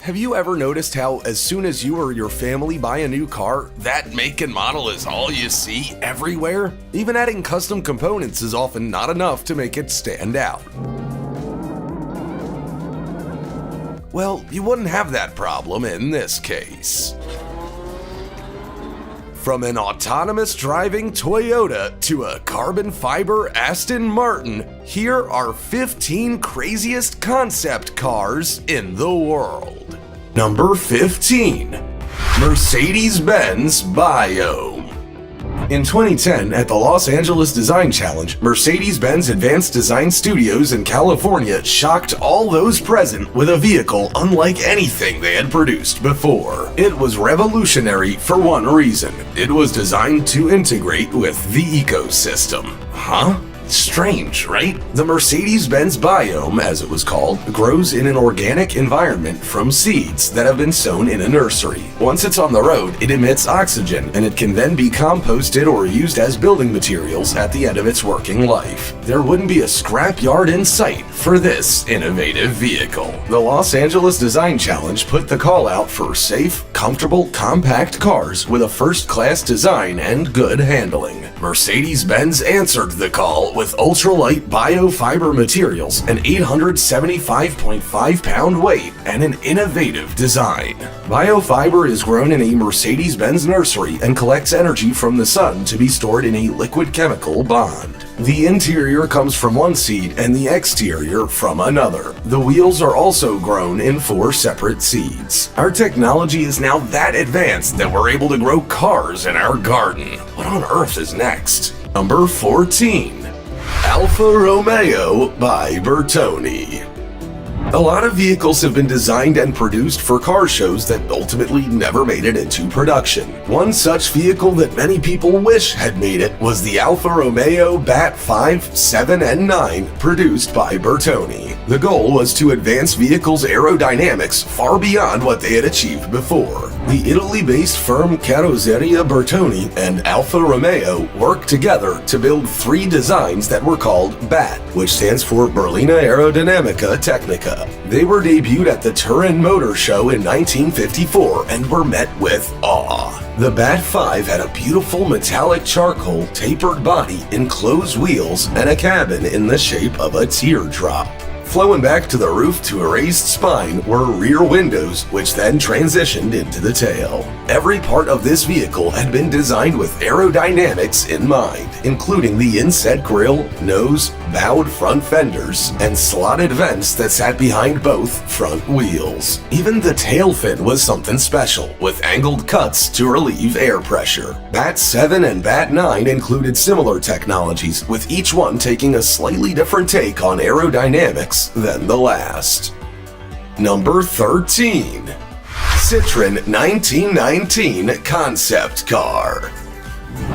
Have you ever noticed how as soon as you or your family buy a new car, that make and model is all you see everywhere? Even adding custom components is often not enough to make it stand out. Well, you wouldn't have that problem in this case. From an autonomous driving Toyota to a carbon fiber Aston Martin, here are 15 craziest concept cars in the world. Number 15. Mercedes-Benz Bio. In 2010, at the Los Angeles Design Challenge, Mercedes-Benz Advanced Design Studios in California shocked all those present with a vehicle unlike anything they had produced before. It was revolutionary for one reason. It was designed to integrate with the ecosystem. Huh? Strange, right? The Mercedes-Benz biome, as it was called, grows in an organic environment from seeds that have been sown in a nursery. Once it's on the road, it emits oxygen, and it can then be composted or used as building materials at the end of its working life. There wouldn't be a scrapyard in sight for this innovative vehicle. The Los Angeles Design Challenge put the call out for safe, comfortable, compact cars with a first-class design and good handling. Mercedes-Benz answered the call with ultralight biofiber materials, an 875.5-pound weight, and an innovative design. Biofiber is grown in a Mercedes-Benz nursery and collects energy from the sun to be stored in a liquid chemical bond. The interior comes from one seed and the exterior from another. The wheels are also grown in 4 separate seeds. Our technology is now that advanced that we're able to grow cars in our garden. What on earth is next? Number 14. Alfa Romeo by Bertoni. A lot of vehicles have been designed and produced for car shows that ultimately never made it into production. One such vehicle that many people wish had made it was the Alfa Romeo Bat 5, 7, and 9 produced by Bertoni. The goal was to advance vehicles' aerodynamics far beyond what they had achieved before. The Italy-based firm Carrozzeria Bertoni and Alfa Romeo worked together to build 3 designs that were called BAT, which stands for Berlina Aerodynamica Technica. They were debuted at the Turin Motor Show in 1954 and were met with awe. The Bat 5 had a beautiful metallic charcoal tapered body, enclosed wheels, and a cabin in the shape of a teardrop. Flowing back to the roof to a raised spine were rear windows, which then transitioned into the tail. Every part of this vehicle had been designed with aerodynamics in mind, including the inset grille, nose, bowed front fenders, and slotted vents that sat behind both front wheels. Even the tail fin was something special, with angled cuts to relieve air pressure. Bat 7 and Bat 9 included similar technologies, with each one taking a slightly different take on aerodynamics than the last. Number 13. Citroen 1919 Concept Car.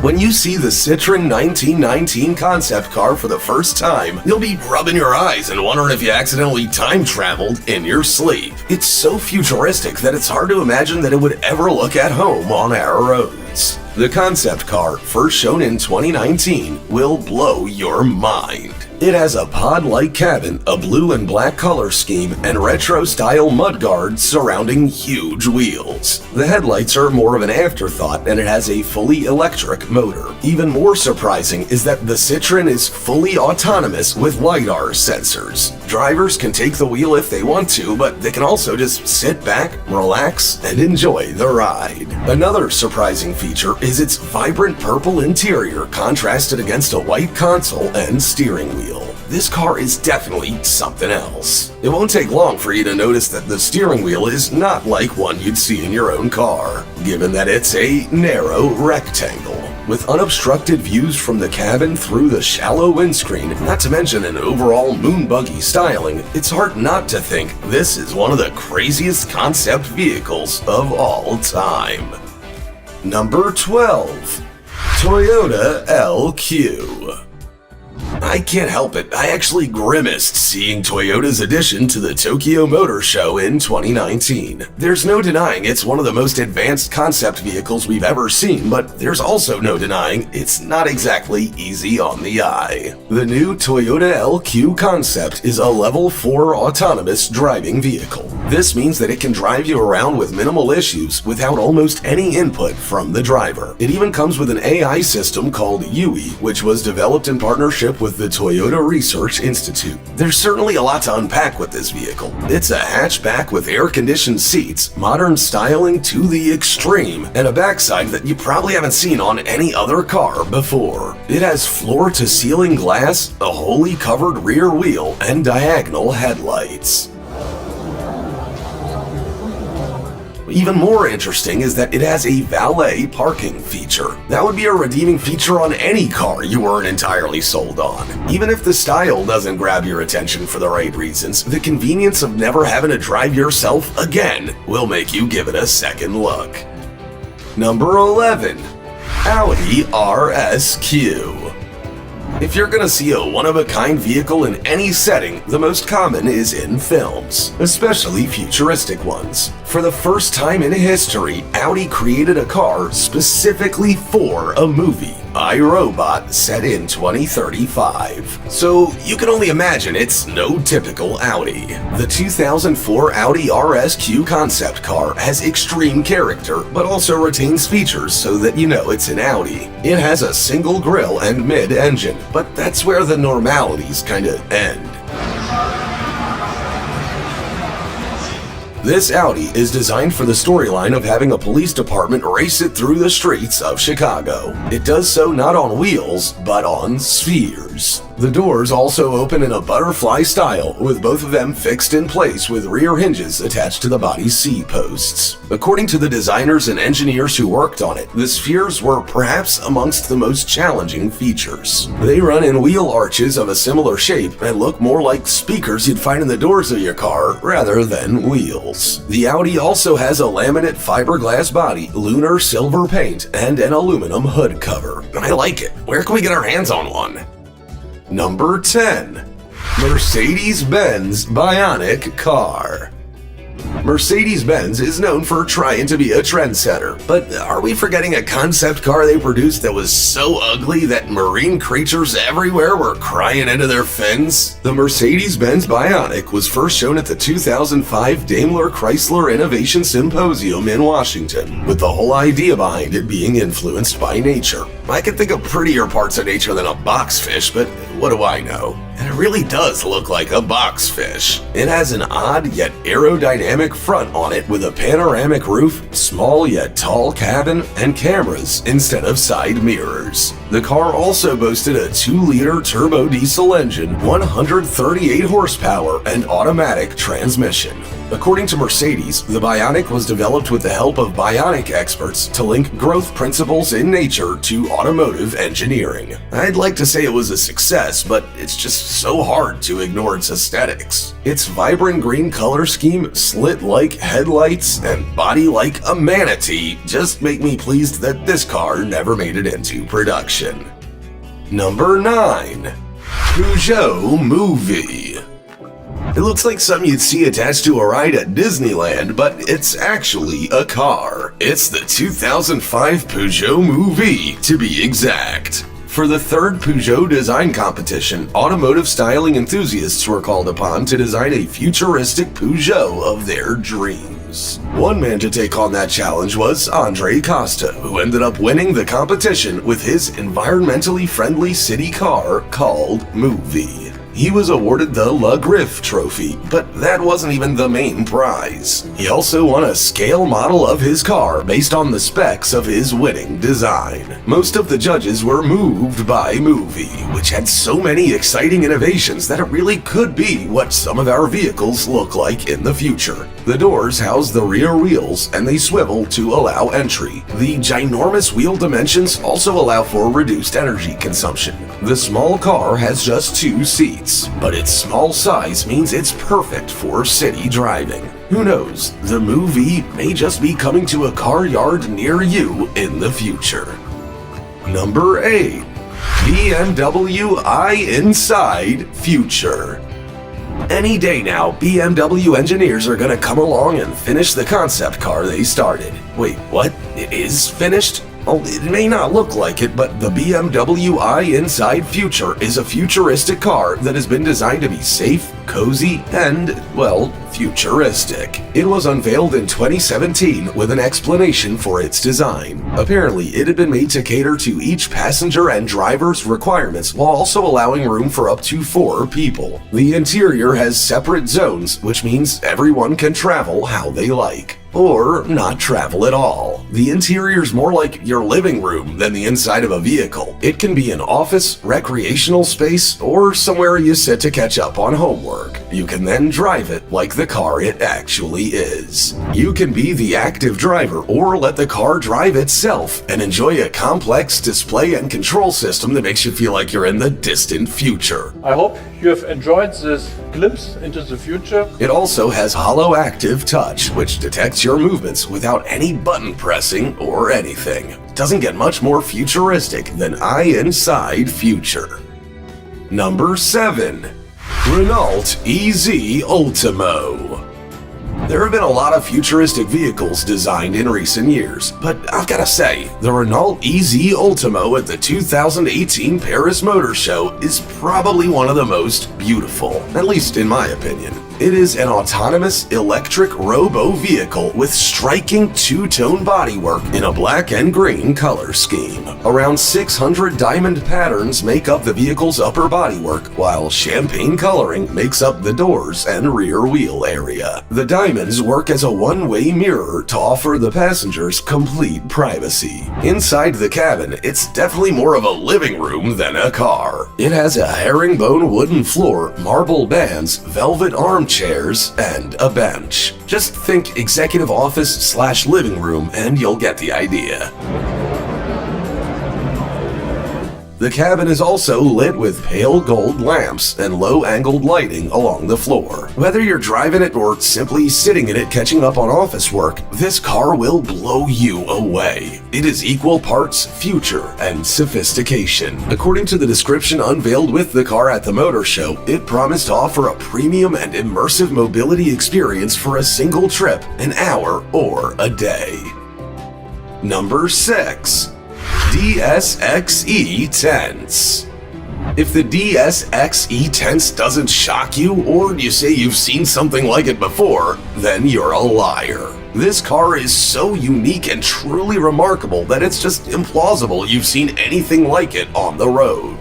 When you see the Citroen 1919 concept car for the first time, you'll be rubbing your eyes and wondering if you accidentally time traveled in your sleep. It's so futuristic that it's hard to imagine that it would ever look at home on our roads. The concept car, first shown in 2019, will blow your mind. It has a pod-like cabin, a blue and black color scheme, and retro-style mudguards surrounding huge wheels. The headlights are more of an afterthought, and it has a fully electric motor. Even more surprising is that the Citroen is fully autonomous with LiDAR sensors. Drivers can take the wheel if they want to, but they can also just sit back, relax, and enjoy the ride. Another surprising feature is its vibrant purple interior contrasted against a white console and steering wheel. This car is definitely something else. It won't take long for you to notice that the steering wheel is not like one you'd see in your own car, given that it's a narrow rectangle. With unobstructed views from the cabin through the shallow windscreen, not to mention an overall moon buggy styling, it's hard not to think this is one of the craziest concept vehicles of all time. Number 12. Toyota LQ. I can't help it, I actually grimaced seeing Toyota's addition to the Tokyo Motor Show in 2019. There's no denying it's one of the most advanced concept vehicles we've ever seen, but there's also no denying it's not exactly easy on the eye. The new Toyota LQ Concept is a level 4 autonomous driving vehicle. This means that it can drive you around with minimal issues without almost any input from the driver. It even comes with an AI system called UE, which was developed in partnership with the Toyota Research Institute. There's certainly a lot to unpack with this vehicle. It's a hatchback with air-conditioned seats, modern styling to the extreme, and a backside that you probably haven't seen on any other car before. It has floor-to-ceiling glass, a wholly covered rear wheel, and diagonal headlights. Even more interesting is that it has a valet parking feature. That would be a redeeming feature on any car you weren't entirely sold on. Even if the style doesn't grab your attention for the right reasons, the convenience of never having to drive yourself again will make you give it a second look. Number 11. Audi RSQ. If you're gonna see a one-of-a-kind vehicle in any setting, the most common is in films, especially futuristic ones. For the first time in history, Audi created a car specifically for a movie, I, Robot, set in 2035. So you can only imagine it's no typical Audi. The 2004 Audi RSQ concept car has extreme character, but also retains features so that you know it's an Audi. It has a single grille and mid-engine, but that's where the normalities kinda end. This Audi is designed for the storyline of having a police department race it through the streets of Chicago. It does so not on wheels, but on spheres. The doors also open in a butterfly style, with both of them fixed in place with rear hinges attached to the body's C-posts. According to the designers and engineers who worked on it, the spheres were perhaps amongst the most challenging features. They run in wheel arches of a similar shape and look more like speakers you'd find in the doors of your car rather than wheels. The Audi also has a laminate fiberglass body, lunar silver paint, and an aluminum hood cover. I like it. Where can we get our hands on one? Number 10. Mercedes-Benz Bionic Car. Mercedes-Benz is known for trying to be a trendsetter, but are we forgetting a concept car they produced that was so ugly that marine creatures everywhere were crying into their fins? The Mercedes-Benz Bionic was first shown at the 2005 Daimler Chrysler Innovation Symposium in Washington, with the whole idea behind it being influenced by nature. I can think of prettier parts of nature than a boxfish, but what do I know? And it really does look like a boxfish. It has an odd yet aerodynamic front on it with a panoramic roof, small yet tall cabin, and cameras instead of side mirrors. The car also boasted a 2-liter turbo diesel engine, 138 horsepower, and automatic transmission. According to Mercedes, the Bionic was developed with the help of bionic experts to link growth principles in nature to automotive engineering. I'd like to say it was a success, but it's just so hard to ignore its aesthetics. Its vibrant green color scheme, slit-like headlights, and body like a manatee just make me pleased that this car never made it into production. Number 9. Peugeot Movie. It looks like something you'd see attached to a ride at Disneyland, but it's actually a car. It's the 2005 Peugeot Movie, to be exact. For the third Peugeot design competition, automotive styling enthusiasts were called upon to design a futuristic Peugeot of their dreams. One man to take on that challenge was Andre Costa, who ended up winning the competition with his environmentally friendly city car called Movie. He was awarded the La Griffe Trophy, but that wasn't even the main prize. He also won a scale model of his car based on the specs of his winning design. Most of the judges were moved by Movie, which had so many exciting innovations that it really could be what some of our vehicles look like in the future. The doors house the rear wheels and they swivel to allow entry. The ginormous wheel dimensions also allow for reduced energy consumption. The small car has just 2 seats, but its small size means it's perfect for city driving. Who knows, the Movie may just be coming to a car yard near you in the future. Number 8. BMW i Inside Future. Any day now, BMW engineers are gonna come along and finish the concept car they started. Wait, what? It is finished? Oh, it may not look like it, but the BMW i Inside Future is a futuristic car that has been designed to be safe, cozy, and, well, futuristic. It was unveiled in 2017 with an explanation for its design. Apparently, it had been made to cater to each passenger and driver's requirements while also allowing room for up to 4 people. The interior has separate zones, which means everyone can travel how they like. Or not travel at all. The interior's more like your living room than the inside of a vehicle. It can be an office, recreational space, or somewhere you sit to catch up on homework. You can then drive it like the car it actually is. You can be the active driver or let the car drive itself and enjoy a complex display and control system that makes you feel like you're in the distant future. I hope you have enjoyed this glimpse into the future. It also has Holo Active Touch, which detects your movements without any button pressing or anything. It doesn't get much more futuristic than i Inside Future. Number 7. Renault EZ Ultimo. There have been a lot of futuristic vehicles designed in recent years, but I've gotta say, the Renault EZ Ultimo at the 2018 Paris Motor Show is probably one of the most beautiful, at least in my opinion. It is an autonomous electric robo-vehicle with striking two-tone bodywork in a black and green color scheme. Around 600 diamond patterns make up the vehicle's upper bodywork, while champagne coloring makes up the doors and rear wheel area. The diamonds work as a one-way mirror to offer the passengers complete privacy. Inside the cabin, it's definitely more of a living room than a car. It has a herringbone wooden floor, marble bands, velvet armchairs, and a bench. Just think executive office/living room and you'll get the idea. The cabin is also lit with pale gold lamps and low-angled lighting along the floor. Whether you're driving it or simply sitting in it catching up on office work, this car will blow you away. It is equal parts future and sophistication. According to the description unveiled with the car at the motor show, it promised to offer a premium and immersive mobility experience for a single trip, an hour, or a day. Number 6. DSXE Tense. If the DSXE Tense doesn't shock you, or you say you've seen something like it before, then you're a liar. This car is so unique and truly remarkable that it's just implausible you've seen anything like it on the road.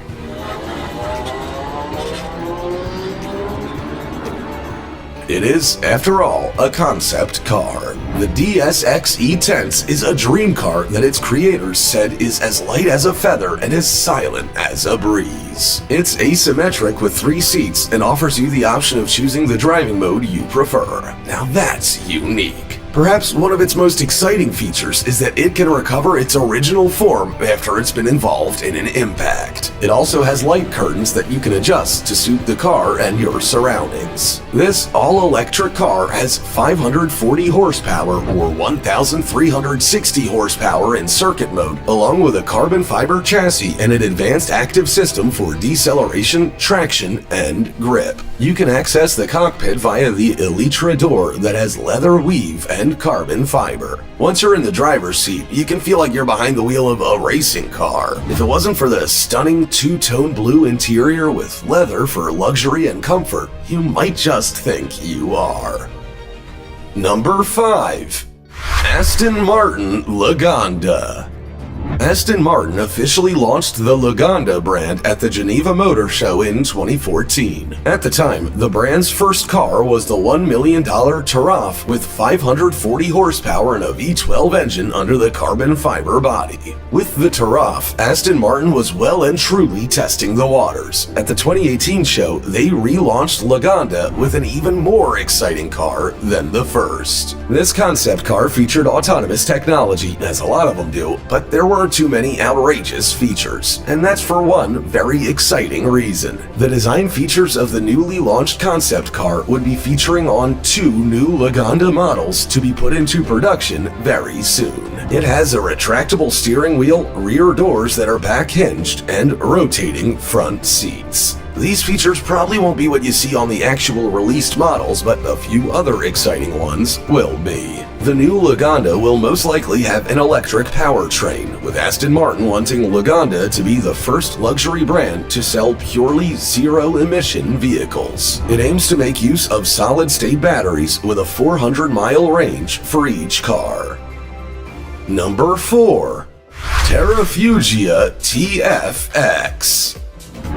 It is, after all, a concept car. The DSXE Tense is a dream car that its creators said is as light as a feather and as silent as a breeze. It's asymmetric with 3 seats and offers you the option of choosing the driving mode you prefer. Now that's unique. Perhaps one of its most exciting features is that it can recover its original form after it's been involved in an impact. It also has light curtains that you can adjust to suit the car and your surroundings. This all-electric car has 540 horsepower or 1,360 horsepower in circuit mode, along with a carbon fiber chassis and an advanced active system for deceleration, traction, and grip. You can access the cockpit via the Elytra door that has leather weave and carbon fiber. Once you're in the driver's seat, you can feel like you're behind the wheel of a racing car. If it wasn't for the stunning two-tone blue interior with leather for luxury and comfort, you might just think you are. Number 5. Aston Martin Lagonda. Aston Martin officially launched the Lagonda brand at the Geneva Motor Show in 2014. At the time, the brand's first car was the $1 million Taraf with 540 horsepower and a V12 engine under the carbon fiber body. With the Taraf, Aston Martin was well and truly testing the waters. At the 2018 show, they relaunched Lagonda with an even more exciting car than the first. This concept car featured autonomous technology, as a lot of them do, but there weren't too many outrageous features, and that's for one very exciting reason. The design features of the newly launched concept car would be featuring on 2 new Lagonda models to be put into production very soon. It has a retractable steering wheel, rear doors that are back hinged, and rotating front seats. These features probably won't be what you see on the actual released models, but a few other exciting ones will be. The new Lagonda will most likely have an electric powertrain, with Aston Martin wanting Lagonda to be the first luxury brand to sell purely zero-emission vehicles. It aims to make use of solid-state batteries with a 400-mile range for each car. Number 4. Terrafugia TFX.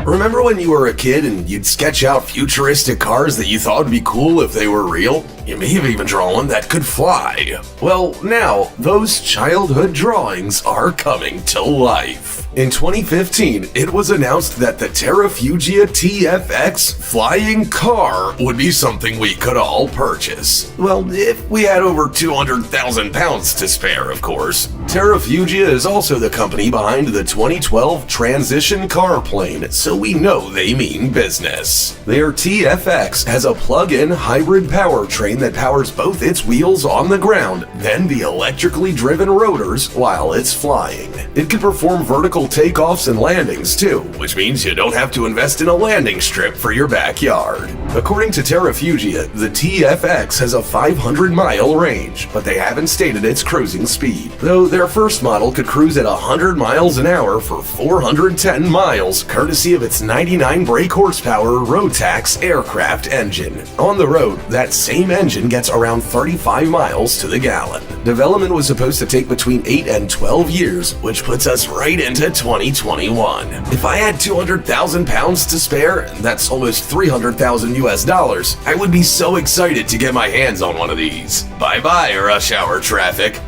Remember when you were a kid and you'd sketch out futuristic cars that you thought would be cool if they were real? You may have even drawn one that could fly. Well, now, those childhood drawings are coming to life. In 2015, it was announced that the Terrafugia TFX flying car would be something we could all purchase. Well, if we had over 200,000 pounds to spare, of course. Terrafugia is also the company behind the 2012 Transition car plane, so we know they mean business. Their TFX has a plug-in hybrid powertrain that powers both its wheels on the ground, then the electrically driven rotors while it's flying. It can perform vertical takeoffs and landings too, which means you don't have to invest in a landing strip for your backyard. According to Terrafugia, the TFX has a 500-mile range, but they haven't stated its cruising speed, though their first model could cruise at 100 miles an hour for 410 miles, courtesy of its 99 brake horsepower Rotax aircraft engine. On the road, that same engine gets around 35 miles to the gallon. Development was supposed to take between 8 and 12 years, which puts us right into 2021. If I had 200,000 pounds to spare, that's almost 300,000 US dollars, I would be so excited to get my hands on one of these. Bye-bye, rush hour traffic.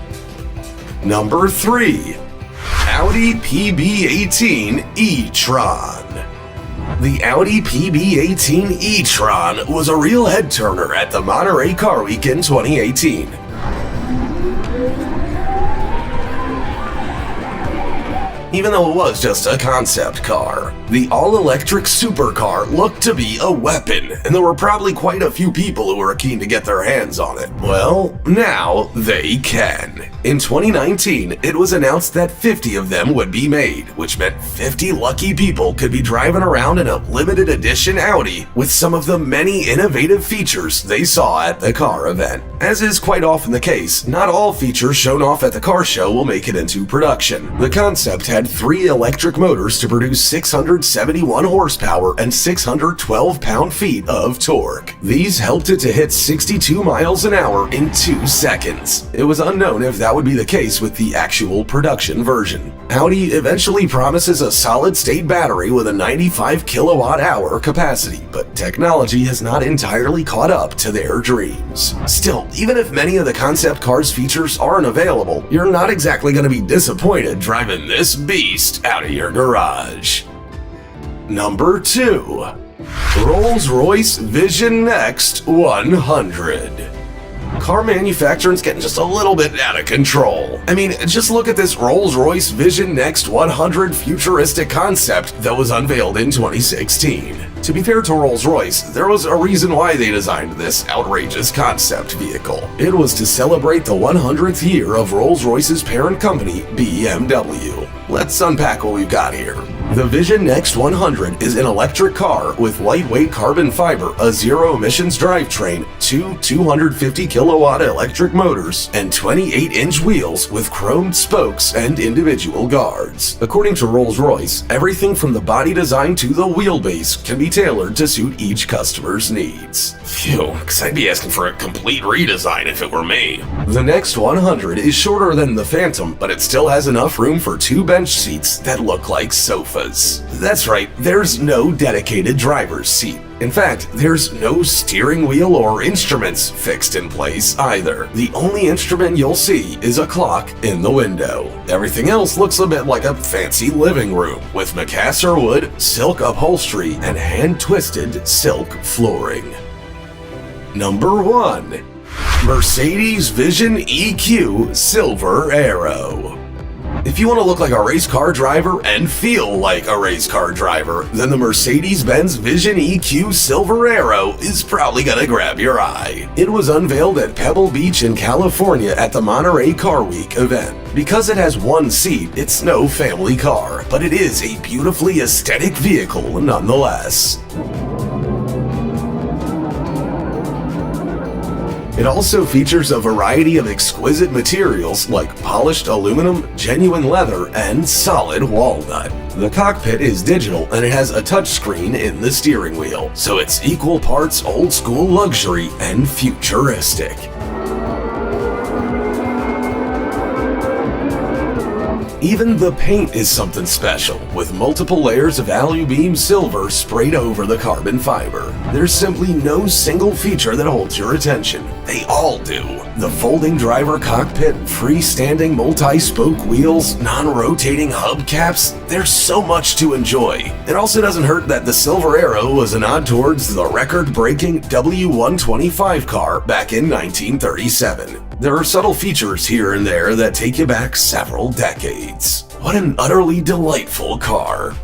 Number 3. Audi PB18 e-tron. The Audi PB18 e-tron was a real head-turner at the Monterey Car Week in 2018. Even though it was just a concept car, the all-electric supercar looked to be a weapon, and there were probably quite a few people who were keen to get their hands on it. Well, now they can. In 2019, it was announced that 50 of them would be made, which meant 50 lucky people could be driving around in a limited edition Audi with some of the many innovative features they saw at the car event. As is quite often the case, not all features shown off at the car show will make it into production. The concept had 3 electric motors to produce 671 horsepower and 612 pound-feet of torque. These helped it to hit 62 miles an hour in 2 seconds. It was unknown if that would be the case with the actual production version. Audi eventually promises a solid-state battery with a 95 kilowatt-hour capacity, but technology has not entirely caught up to their dreams. Still, even if many of the concept car's features aren't available, you're not exactly going to be disappointed driving this beast out of your garage. Number 2. Rolls-Royce Vision Next 100. Car manufacturing's getting just a little bit out of control. I mean, just look at this Rolls-Royce Vision Next 100 futuristic concept that was unveiled in 2016. To be fair to Rolls-Royce, there was a reason why they designed this outrageous concept vehicle. It was to celebrate the 100th year of Rolls-Royce's parent company, BMW. Let's unpack what we've got here. The Vision Next 100 is an electric car with lightweight carbon fiber, a zero-emissions drivetrain, 2 250 kilowatt electric motors, and 28-inch wheels with chromed spokes and individual guards. According to Rolls-Royce, everything from the body design to the wheelbase can be tailored to suit each customer's needs. Phew, because I'd be asking for a complete redesign if it were me. The Next 100 is shorter than the Phantom, but it still has enough room for 2 bench seats that look like sofas. That's right, there's no dedicated driver's seat. In fact, there's no steering wheel or instruments fixed in place either. The only instrument you'll see is a clock in the window. Everything else looks a bit like a fancy living room, with macassar wood, silk upholstery, and hand-twisted silk flooring. Number 1. Mercedes Vision EQ Silver Arrow. If you want to look like a race car driver and feel like a race car driver, then the Mercedes-Benz Vision EQ Silver Arrow is probably gonna grab your eye. It was unveiled at Pebble Beach in California at the Monterey Car Week event. Because it has one seat, it's no family car, but it is a beautifully aesthetic vehicle nonetheless. It also features a variety of exquisite materials like polished aluminum, genuine leather, and solid walnut. The cockpit is digital and it has a touchscreen in the steering wheel, so it's equal parts old school luxury and futuristic. Even the paint is something special, with multiple layers of alubeam silver sprayed over the carbon fiber. There's simply no single feature that holds your attention. They all do. The folding driver cockpit, freestanding multi-spoke wheels, non-rotating hubcaps, there's so much to enjoy. It also doesn't hurt that the Silver Arrow was a nod towards the record-breaking W125 car back in 1937. There are subtle features here and there that take you back several decades. What an utterly delightful car.